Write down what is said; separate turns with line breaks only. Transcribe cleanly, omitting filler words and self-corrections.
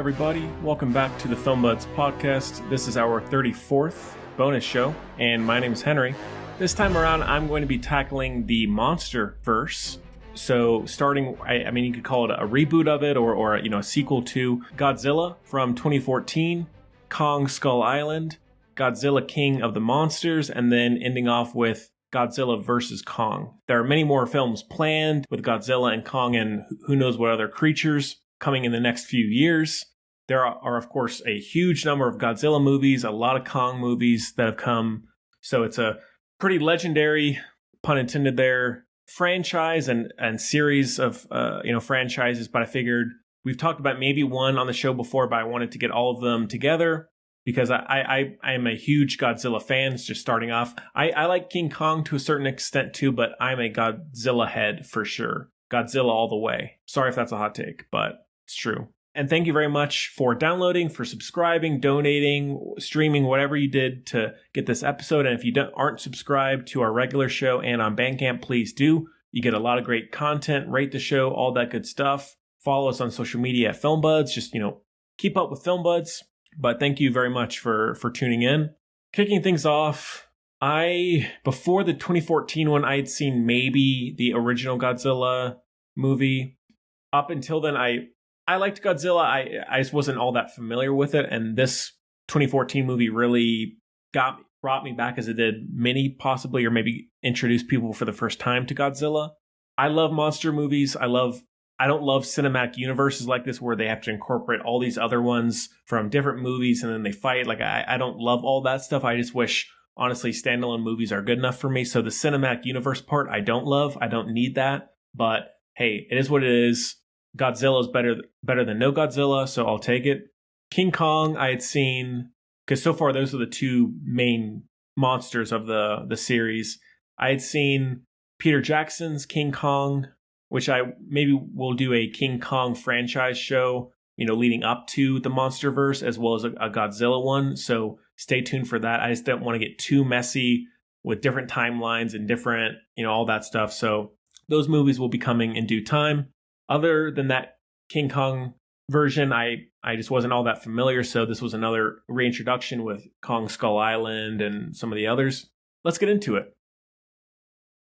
everybody. Welcome back to the Film Buds Podcast. This is our 34th bonus show, and my name is Henry. This time around, I'm going to be tackling the MonsterVerse. So starting, I mean, you could call it a reboot of it or a sequel to Godzilla from 2014, Kong Skull Island, Godzilla King of the Monsters, and then ending off with Godzilla vs. Kong. There are many more films planned with Godzilla and Kong and who knows what other creatures coming in the next few years. There are, of course, a huge number of Godzilla movies, a lot of Kong movies that have come. So it's a pretty legendary, pun intended there, franchise and series of franchises. But I figured we've talked about maybe one on the show before, but I wanted to get all of them together because I am a huge Godzilla fan. It's just starting off. I like King Kong to a certain extent too, but I'm a Godzilla head for sure. Godzilla all the way. Sorry if that's a hot take, but it's true. And thank you very much for downloading, for subscribing, donating, streaming, whatever you did to get this episode. And if you aren't subscribed to our regular show and on Bandcamp, please do. You get a lot of great content, rate the show, all that good stuff. Follow us on social media at FilmBuds. Just, keep up with FilmBuds. But thank you very much for tuning in. Kicking things off, before the 2014 one, I had seen maybe the original Godzilla movie. Up until then, I liked Godzilla. I just wasn't all that familiar with it. And this 2014 movie really brought me back as it did many possibly, or maybe introduced people for the first time to Godzilla. I love monster movies. I don't love cinematic universes like this where they have to incorporate all these other ones from different movies and then they fight. Like I don't love all that stuff. I just wish, honestly, standalone movies are good enough for me. So the cinematic universe part, I don't love. I don't need that. But hey, it is what it is. Godzilla is better than no Godzilla, so I'll take it. King Kong, I had seen, because so far those are the two main monsters of the series. I had seen Peter Jackson's King Kong, which I maybe will do a King Kong franchise show, leading up to the MonsterVerse, as well as a Godzilla one. So stay tuned for that. I just don't want to get too messy with different timelines and different, all that stuff. So those movies will be coming in due time. Other than that King Kong version, I just wasn't all that familiar, so this was another reintroduction with Kong Skull Island and some of the others. Let's get into it.